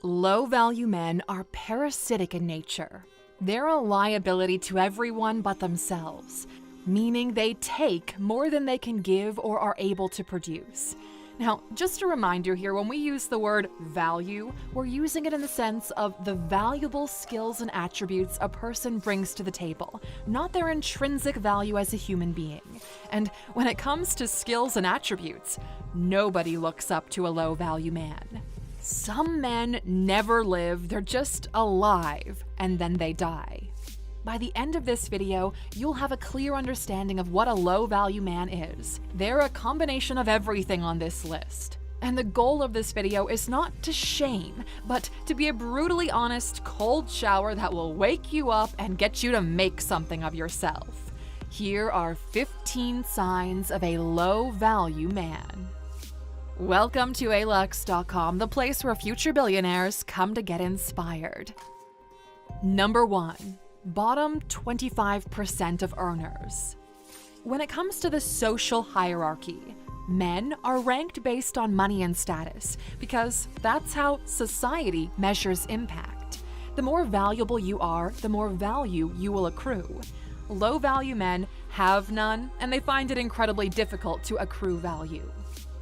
Low-value men are parasitic in nature. They're a liability to everyone but themselves, meaning they take more than they can give or are able to produce. Now, just a reminder here, when we use the word value, we're using it in the sense of the valuable skills and attributes a person brings to the table, not their intrinsic value as a human being. And when it comes to skills and attributes, nobody looks up to a low-value man. Some men never live, they're just alive, and then they die. By the end of this video, you'll have a clear understanding of what a low-value man is. They're a combination of everything on this list. And the goal of this video is not to shame, but to be a brutally honest, cold shower that will wake you up and get you to make something of yourself. Here are 15 signs of a low-value man. Welcome to alux.com, the place where future billionaires come to get inspired. Number 1. Bottom 25% of earners. When it comes to the social hierarchy, men are ranked based on money and status because that's how society measures impact. The more valuable you are, the more value you will accrue. Low-value men have none, and they find it incredibly difficult to accrue value.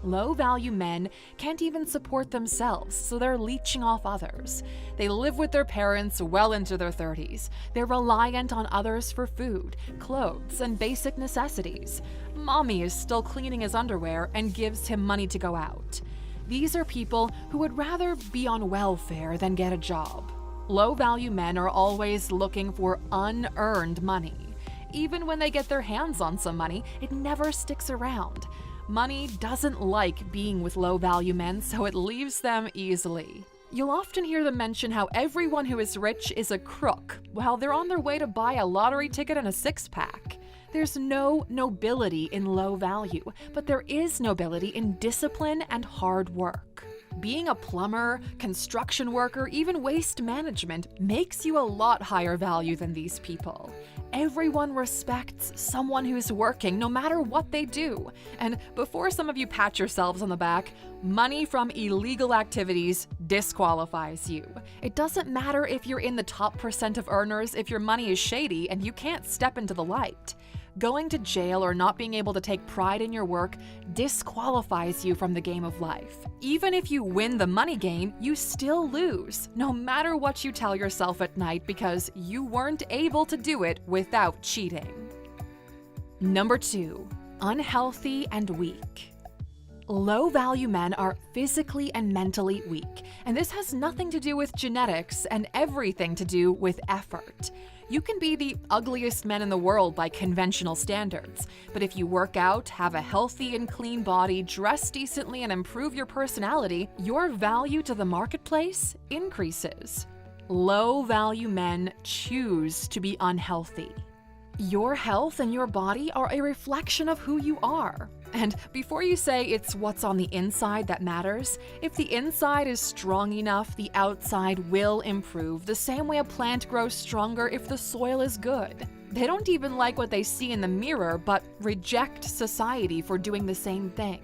Low-value men can't even support themselves, so they're leeching off others. They live with their parents well into their 30s. They're reliant on others for food, clothes, and basic necessities. Mommy is still cleaning his underwear and gives him money to go out. These are people who would rather be on welfare than get a job. Low-value men are always looking for unearned money. Even when they get their hands on some money, it never sticks around. Money doesn't like being with low-value men, so it leaves them easily. You'll often hear them mention how everyone who is rich is a crook, while they're on their way to buy a lottery ticket and a six-pack. There's no nobility in low value, but there is nobility in discipline and hard work. Being a plumber, construction worker, even waste management makes you a lot higher value than these people. Everyone respects someone who's working, no matter what they do. And before some of you pat yourselves on the back, money from illegal activities disqualifies you. It doesn't matter if you're in the top % of earners if your money is shady and you can't step into the light. Going to jail or not being able to take pride in your work disqualifies you from the game of life. Even if you win the money game, you still lose, no matter what you tell yourself at night, because you weren't able to do it without cheating. Number 2. Unhealthy and weak. Low-value men are physically and mentally weak, and this has nothing to do with genetics and everything to do with effort. You can be the ugliest man in the world by conventional standards, but if you work out, have a healthy and clean body, dress decently, and improve your personality, your value to the marketplace increases. Low-value men choose to be unhealthy. Your health and your body are a reflection of who you are. And before you say it's what's on the inside that matters, if the inside is strong enough, the outside will improve, the same way a plant grows stronger if the soil is good. They don't even like what they see in the mirror, but reject society for doing the same thing.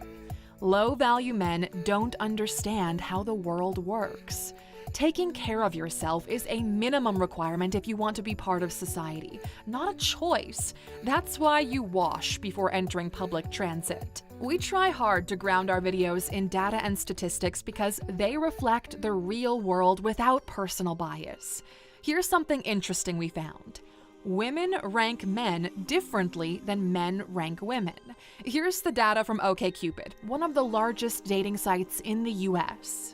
Low-value men don't understand how the world works. Taking care of yourself is a minimum requirement if you want to be part of society, not a choice. That's why you wash before entering public transit. We try hard to ground our videos in data and statistics because they reflect the real world without personal bias. Here's something interesting we found. Women rank men differently than men rank women. Here's the data from OkCupid, one of the largest dating sites in the US.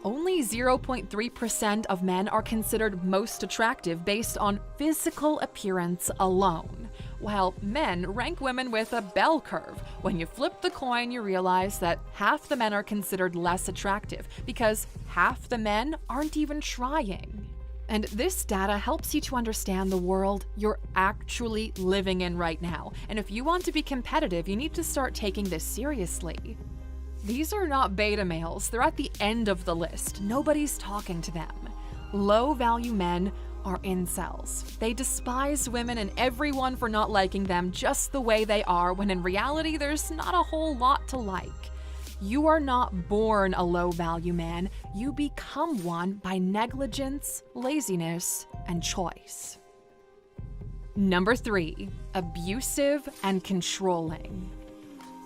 Only 0.3% of men are considered most attractive based on physical appearance alone, while men rank women with a bell curve. When you flip the coin, you realize that half the men are considered less attractive because half the men aren't even trying. And this data helps you to understand the world you're actually living in right now. And if you want to be competitive, you need to start taking this seriously. These are not beta males, they're at the end of the list. Nobody's talking to them. Low-value men are incels. They despise women and everyone for not liking them just the way they are, when in reality there's not a whole lot to like. You are not born a low-value man, you become one by negligence, laziness, and choice. Number 3, abusive and controlling.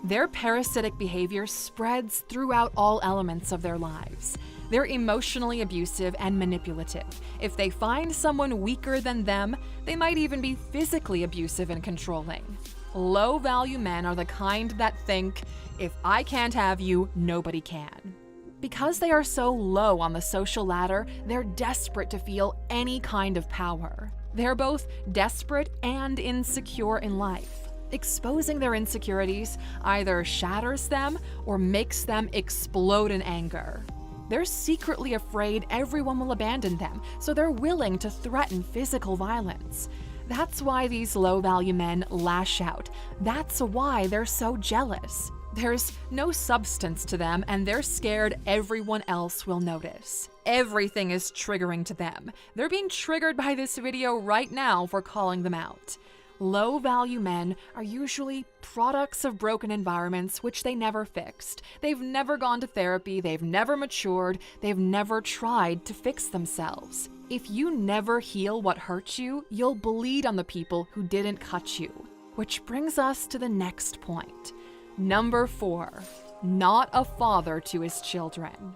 Their parasitic behavior spreads throughout all elements of their lives. They're emotionally abusive and manipulative. If they find someone weaker than them, they might even be physically abusive and controlling. Low-value men are the kind that think, if I can't have you, nobody can. Because they are so low on the social ladder, they're desperate to feel any kind of power. They're both desperate and insecure in life. Exposing their insecurities either shatters them or makes them explode in anger. They're secretly afraid everyone will abandon them, so they're willing to threaten physical violence. That's why these low-value men lash out. That's why they're so jealous. There's no substance to them, and they're scared everyone else will notice. Everything is triggering to them. They're being triggered by this video right now for calling them out. Low-value men are usually products of broken environments which they never fixed. They've never gone to therapy, they've never matured, they've never tried to fix themselves. If you never heal what hurt you, you'll bleed on the people who didn't cut you. Which brings us to the next point. Number 4, not a father to his children.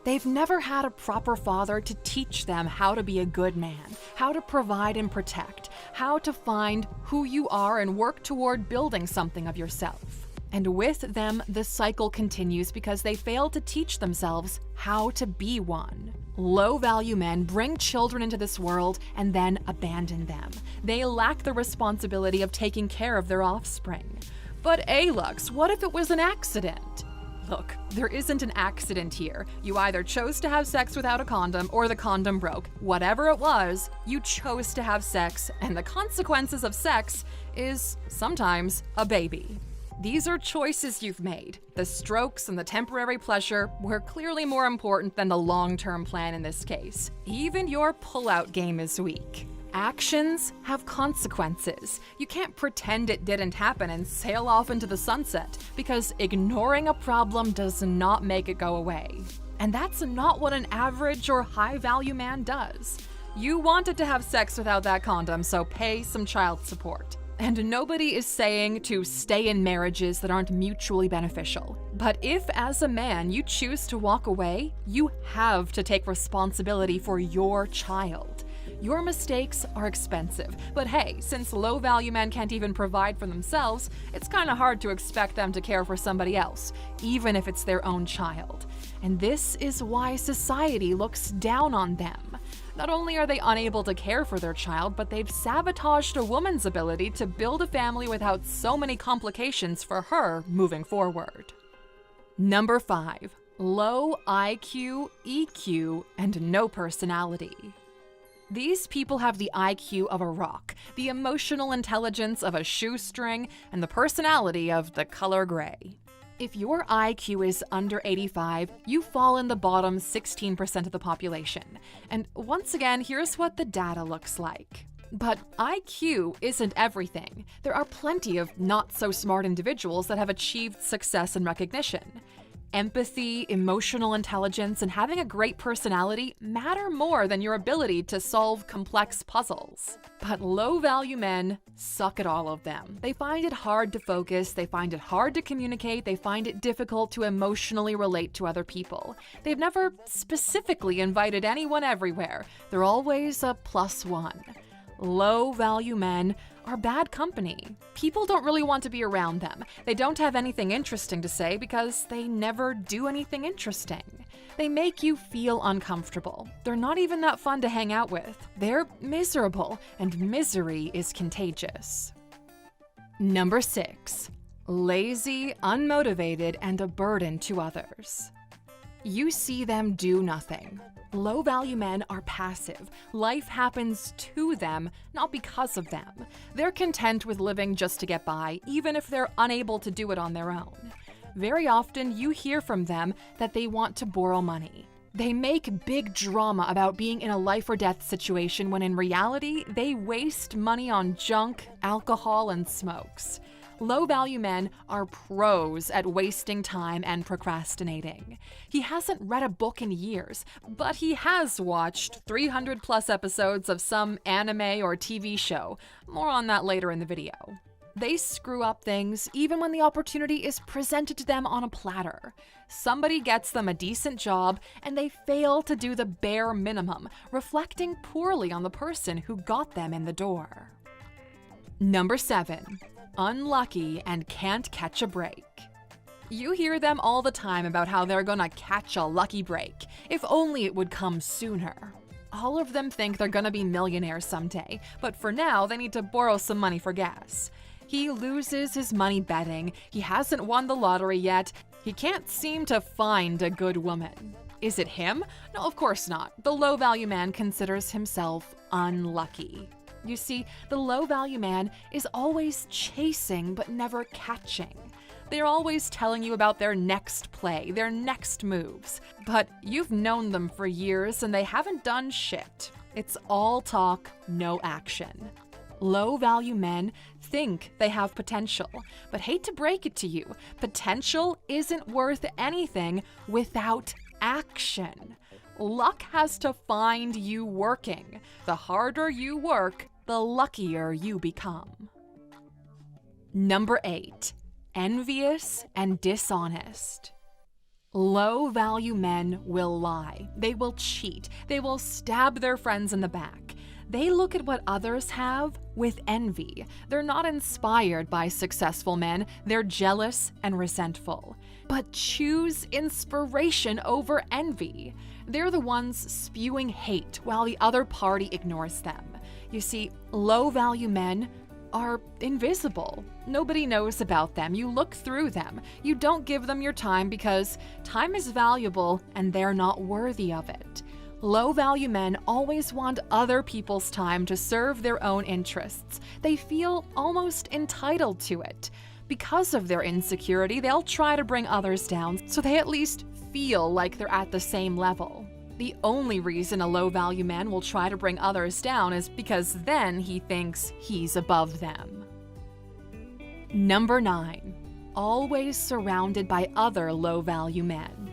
They've never had a proper father to teach them how to be a good man, how to provide and protect, how to find who you are and work toward building something of yourself. And with them, the cycle continues because they fail to teach themselves how to be one. Low-value men bring children into this world and then abandon them. They lack the responsibility of taking care of their offspring. But Alux, what if it was an accident? Look, there isn't an accident here. You either chose to have sex without a condom or the condom broke. Whatever it was, you chose to have sex, and the consequences of sex is sometimes a baby. These are choices you've made. The strokes and the temporary pleasure were clearly more important than the long-term plan in this case. Even your pull-out game is weak. Actions have consequences. You can't pretend it didn't happen and sail off into the sunset, because ignoring a problem does not make it go away. And that's not what an average or high-value man does. You wanted to have sex without that condom, so pay some child support. And nobody is saying to stay in marriages that aren't mutually beneficial. But if, as a man, you choose to walk away, you have to take responsibility for your child. Your mistakes are expensive, but hey, since low-value men can't even provide for themselves, it's kind of hard to expect them to care for somebody else, even if it's their own child. And this is why society looks down on them. Not only are they unable to care for their child, but they've sabotaged a woman's ability to build a family without so many complications for her moving forward. Number 5, low IQ, EQ, and no personality. These people have the IQ of a rock, the emotional intelligence of a shoestring, and the personality of the color gray. If your IQ is under 85, you fall in the bottom 16% of the population. And once again, here's what the data looks like. But IQ isn't everything. There are plenty of not-so-smart individuals that have achieved success and recognition. Empathy, emotional intelligence, and having a great personality matter more than your ability to solve complex puzzles. But low-value men suck at all of them. They find it hard to focus, they find it hard to communicate, they find it difficult to emotionally relate to other people. They've never specifically invited anyone everywhere. They're always a +1. Low-value men are bad company. People don't really want to be around them. They don't have anything interesting to say because they never do anything interesting. They make you feel uncomfortable. They're not even that fun to hang out with. They're miserable, and misery is contagious. Number 6, lazy, unmotivated, and a burden to others. You see them do nothing. Low-value men are passive. Life happens to them, not because of them. They're content with living just to get by, even if they're unable to do it on their own. Very often, you hear from them that they want to borrow money. They make big drama about being in a life-or-death situation when in reality, they waste money on junk, alcohol, and smokes. Low-value men are pros at wasting time and procrastinating. He hasn't read a book in years, but he has watched 300+ episodes of some anime or TV show. More on that later in the video. They screw up things even when the opportunity is presented to them on a platter. Somebody gets them a decent job and they fail to do the bare minimum, reflecting poorly on the person who got them in the door. Number 7. Unlucky and can't catch a break. You hear them all the time about how they're gonna catch a lucky break, if only it would come sooner. All of them think they're gonna be millionaires someday, but for now they need to borrow some money for gas. He loses his money betting, he hasn't won the lottery yet, he can't seem to find a good woman. Is it him? No, of course not. The low-value man considers himself unlucky. You see, the low-value man is always chasing but never catching. They're always telling you about their next play, their next moves. But you've known them for years and they haven't done shit. It's all talk, no action. Low-value men think they have potential, but hate to break it to you, potential isn't worth anything without action. Luck has to find you working. The harder you work, the luckier you become. Number 8. Envious and dishonest. Low-value men will lie. They will cheat. They will stab their friends in the back. They look at what others have with envy. They're not inspired by successful men. They're jealous and resentful. But choose inspiration over envy. They're the ones spewing hate while the other party ignores them. You see, low-value men are invisible. Nobody knows about them. You look through them. You don't give them your time because time is valuable and they're not worthy of it. Low-value men always want other people's time to serve their own interests. They feel almost entitled to it. Because of their insecurity, they'll try to bring others down so they at least feel like they're at the same level. The only reason a low-value man will try to bring others down is because then he thinks he's above them. Number 9. Always surrounded by other low-value men.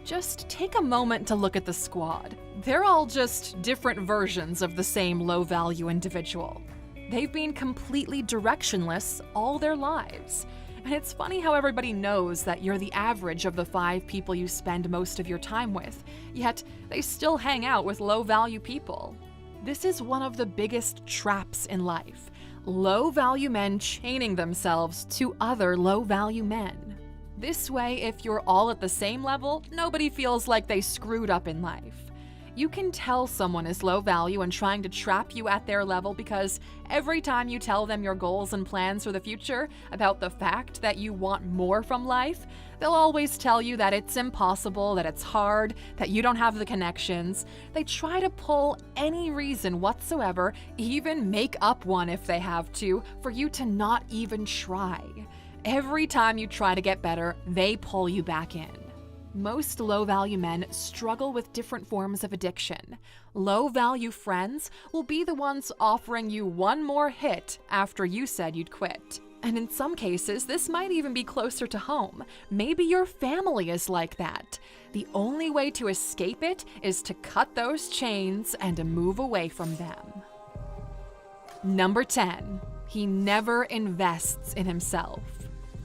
Just take a moment to look at the squad. They're all just different versions of the same low-value individual. They've been completely directionless all their lives. And it's funny how everybody knows that you're the average of the 5 people you spend most of your time with, yet they still hang out with low-value people. This is one of the biggest traps in life. Low-value men chaining themselves to other low-value men. This way, if you're all at the same level, nobody feels like they screwed up in life. You can tell someone is low value and trying to trap you at their level because every time you tell them your goals and plans for the future, about the fact that you want more from life, they'll always tell you that it's impossible, that it's hard, that you don't have the connections. They try to pull any reason whatsoever, even make up one if they have to, for you to not even try. Every time you try to get better, they pull you back in. Most low-value men struggle with different forms of addiction. Low-value friends will be the ones offering you one more hit after you said you'd quit. And in some cases, this might even be closer to home. Maybe your family is like that. The only way to escape it is to cut those chains and to move away from them. Number 10. He never invests in himself.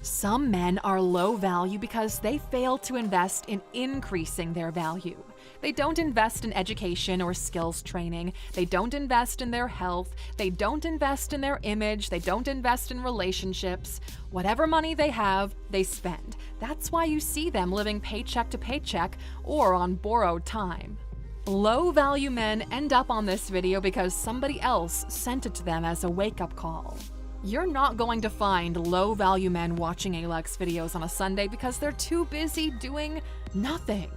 Some men are low value because they fail to invest in increasing their value. They don't invest in education or skills training. They don't invest in their health. They don't invest in their image. They don't invest in relationships. Whatever money they have, they spend. That's why you see them living paycheck to paycheck or on borrowed time. Low-value men end up on this video because somebody else sent it to them as a wake-up call. You're not going to find low-value men watching Alex videos on a Sunday because they're too busy doing nothing.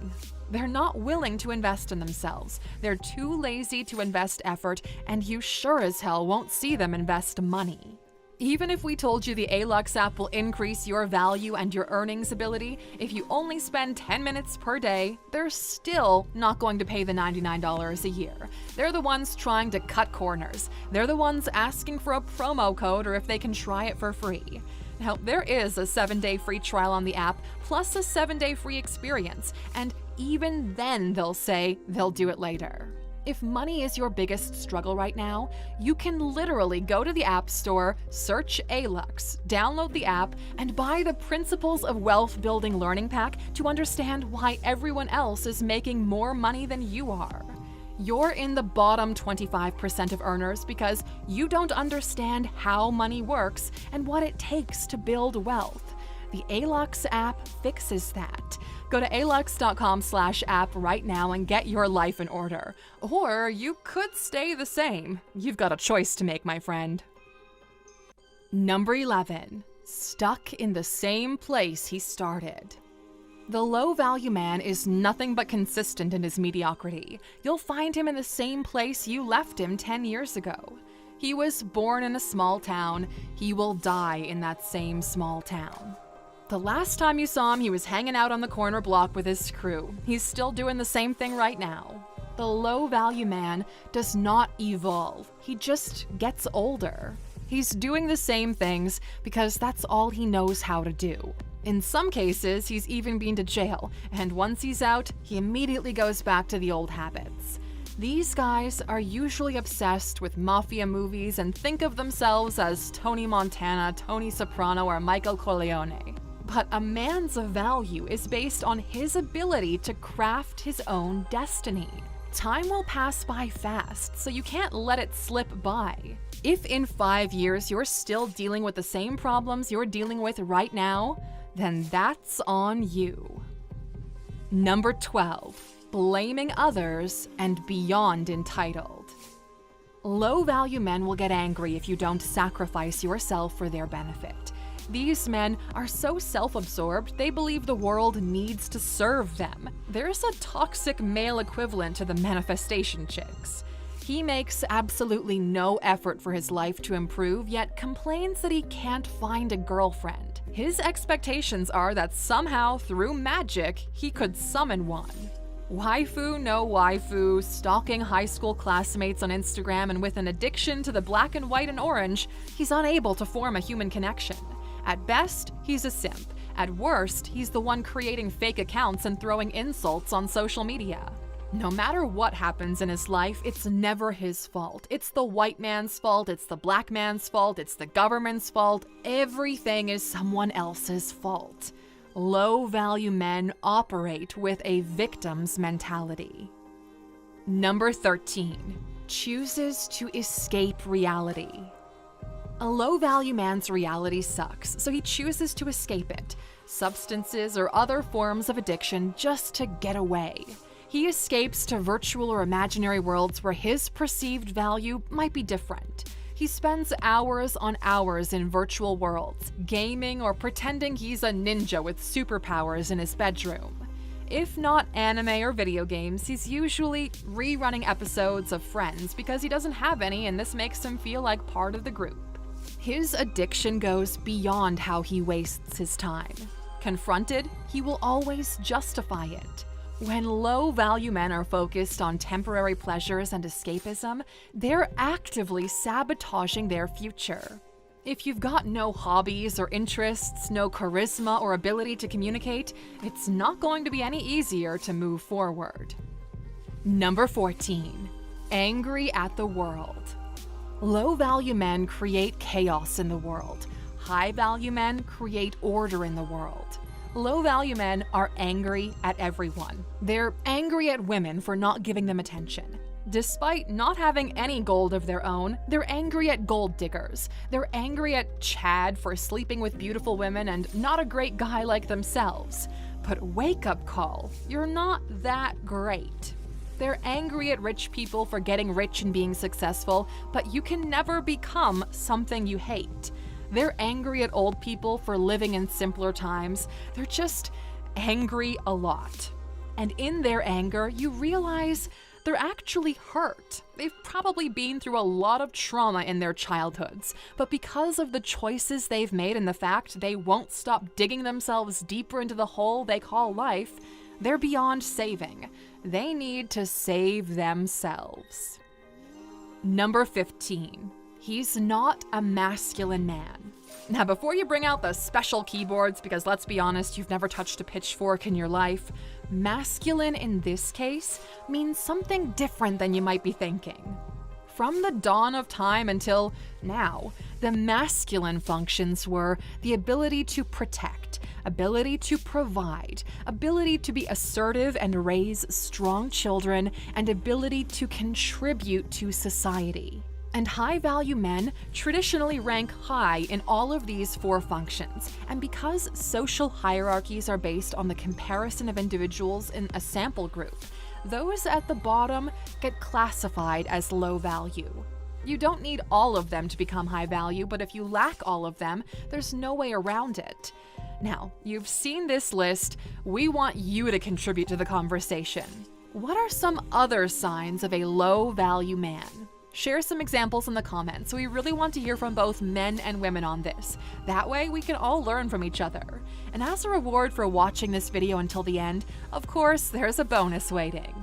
They're not willing to invest in themselves. They're too lazy to invest effort, and you sure as hell won't see them invest money. Even if we told you the Alux app will increase your value and your earnings ability, if you only spend 10 minutes per day, they're still not going to pay the $99 a year. They're the ones trying to cut corners. They're the ones asking for a promo code or if they can try it for free. Now, there is a 7-day free trial on the app, plus a 7-day free experience, and even then they'll say they'll do it later. If money is your biggest struggle right now, you can literally go to the App Store, search Alux, download the app, and buy the Principles of Wealth Building Learning Pack to understand why everyone else is making more money than you are. You're in the bottom 25% of earners because you don't understand how money works and what it takes to build wealth. The Alux app fixes that. Go to alux.com/app right now and get your life in order. Or you could stay the same. You've got a choice to make, my friend. Number 11. Stuck in the same place he started. The low-value man is nothing but consistent in his mediocrity. You'll find him in the same place you left him 10 years ago. He was born in a small town. He will die in that same small town. The last time you saw him, he was hanging out on the corner block with his crew. He's still doing the same thing right now. The low-value man does not evolve. He just gets older. He's doing the same things because that's all he knows how to do. In some cases, he's even been to jail, and once he's out, he immediately goes back to the old habits. These guys are usually obsessed with mafia movies and think of themselves as Tony Montana, Tony Soprano, or Michael Corleone. But a man's value is based on his ability to craft his own destiny. Time will pass by fast, so you can't let it slip by. If in 5 years you're still dealing with the same problems you're dealing with right now, then that's on you. Number 12. Blaming others and beyond entitled. Low-value men will get angry if you don't sacrifice yourself for their benefit. These men are so self-absorbed, they believe the world needs to serve them. There's a toxic male equivalent to the manifestation chicks. He makes absolutely no effort for his life to improve, yet complains that he can't find a girlfriend. His expectations are that somehow, through magic, he could summon one. Waifu no waifu, stalking high school classmates on Instagram, and with an addiction to the black and white and orange, he's unable to form a human connection. At best, he's a simp. At worst, he's the one creating fake accounts and throwing insults on social media. No matter what happens in his life, it's never his fault. It's the white man's fault, it's the black man's fault, it's the government's fault. Everything is someone else's fault. Low-value men operate with a victim's mentality. Number 13. Chooses to escape reality. A low-value man's reality sucks, so he chooses to escape it. Substances or other forms of addiction just to get away. He escapes to virtual or imaginary worlds where his perceived value might be different. He spends hours on hours in virtual worlds, gaming or pretending he's a ninja with superpowers in his bedroom. If not anime or video games, he's usually rerunning episodes of Friends because he doesn't have any, and this makes him feel like part of the group. His addiction goes beyond how he wastes his time. Confronted, he will always justify it. When low-value men are focused on temporary pleasures and escapism, they're actively sabotaging their future. If you've got no hobbies or interests, no charisma or ability to communicate, it's not going to be any easier to move forward. Number 14. Angry at the world. Low-value men create chaos in the world. High-value men create order in the world. Low-value men are angry at everyone. They're angry at women for not giving them attention. Despite not having any gold of their own, they're angry at gold diggers. They're angry at Chad for sleeping with beautiful women and not a great guy like themselves. But wake up call, you're not that great. They're angry at rich people for getting rich and being successful, but you can never become something you hate. They're angry at old people for living in simpler times. They're just angry a lot. And in their anger, you realize they're actually hurt. They've probably been through a lot of trauma in their childhoods, but because of the choices they've made and the fact they won't stop digging themselves deeper into the hole they call life, they're beyond saving. They need to save themselves. Number 15. He's not a masculine man. Now, before you bring out the special keyboards, because let's be honest, you've never touched a pitchfork in your life, masculine in this case means something different than you might be thinking. From the dawn of time until now, the masculine functions were the ability to protect, ability to provide, ability to be assertive and raise strong children, and ability to contribute to society. And high-value men traditionally rank high in all of these 4 functions, and because social hierarchies are based on the comparison of individuals in a sample group, those at the bottom get classified as low value. You don't need all of them to become high value, but if you lack all of them, there's no way around it. Now, you've seen this list. We want you to contribute to the conversation. What are some other signs of a low value man? Share some examples in the comments. We really want to hear from both men and women on this. That way we can all learn from each other. And as a reward for watching this video until the end, of course, there's a bonus waiting.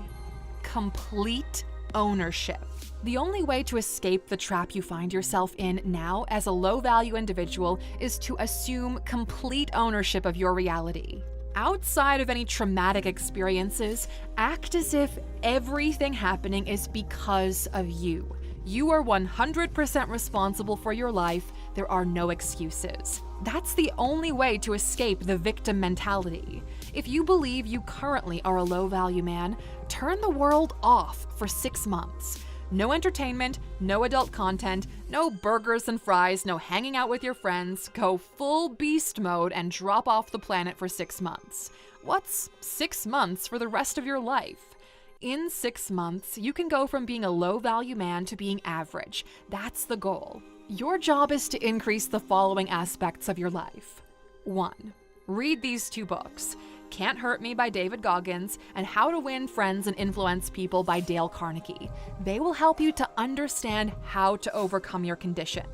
Complete ownership. The only way to escape the trap you find yourself in now as a low-value individual is to assume complete ownership of your reality. Outside of any traumatic experiences, act as if everything happening is because of you. You are 100% responsible for your life. There are no excuses. That's the only way to escape the victim mentality. If you believe you currently are a low-value man, turn the world off for 6 months. No entertainment, no adult content, no burgers and fries, no hanging out with your friends. Go full beast mode and drop off the planet for 6 months. What's 6 months for the rest of your life? In 6 months, you can go from being a low-value man to being average. That's the goal. Your job is to increase the following aspects of your life. 1. Read these 2 books. Can't Hurt Me by David Goggins and How to Win Friends and Influence People by Dale Carnegie. They will help you to understand how to overcome your condition.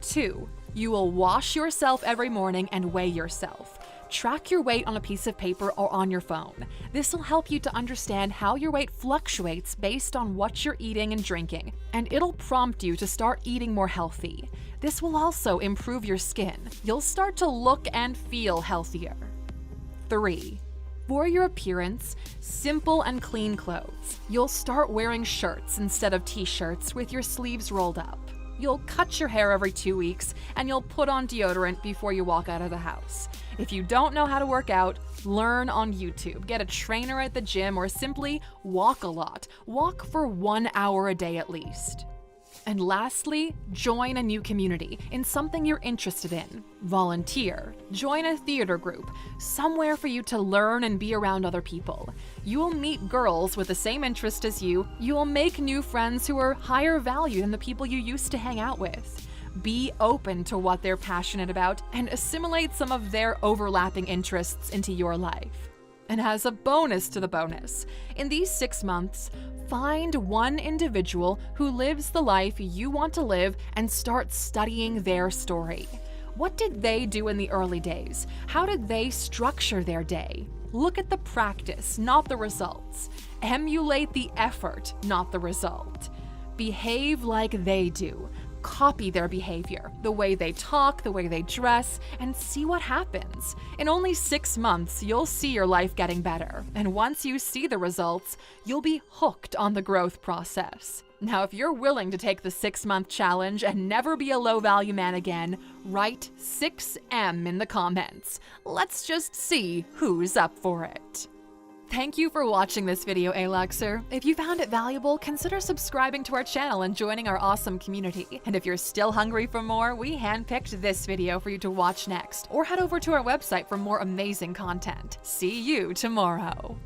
2. You will wash yourself every morning and weigh yourself. Track your weight on a piece of paper or on your phone. This will help you to understand how your weight fluctuates based on what you're eating and drinking, and it'll prompt you to start eating more healthy. This will also improve your skin. You'll start to look and feel healthier. 3. For your appearance, simple and clean clothes. You'll start wearing shirts instead of t-shirts with your sleeves rolled up. You'll cut your hair every 2 weeks, and you'll put on deodorant before you walk out of the house. If you don't know how to work out, learn on YouTube, get a trainer at the gym, or simply walk a lot. Walk for 1 hour a day at least. And lastly, join a new community in something you're interested in. Volunteer. Join a theater group, somewhere for you to learn and be around other people. You will meet girls with the same interest as you. You will make new friends who are higher value than the people you used to hang out with. Be open to what they're passionate about and assimilate some of their overlapping interests into your life. And as a bonus to the bonus, in these 6 months, find one individual who lives the life you want to live and start studying their story. What did they do in the early days? How did they structure their day? Look at the practice, not the results. Emulate the effort, not the result. Behave like they do. Copy their behavior, the way they talk, the way they dress, and see what happens. In only 6 months, you'll see your life getting better. And once you see the results, you'll be hooked on the growth process. Now, if you're willing to take the 6-month challenge and never be a low-value man again, write 6M in the comments. Let's just see who's up for it. Thank you for watching this video, Aluxer. If you found it valuable, consider subscribing to our channel and joining our awesome community. And if you're still hungry for more, we handpicked this video for you to watch next. Or head over to our website for more amazing content. See you tomorrow.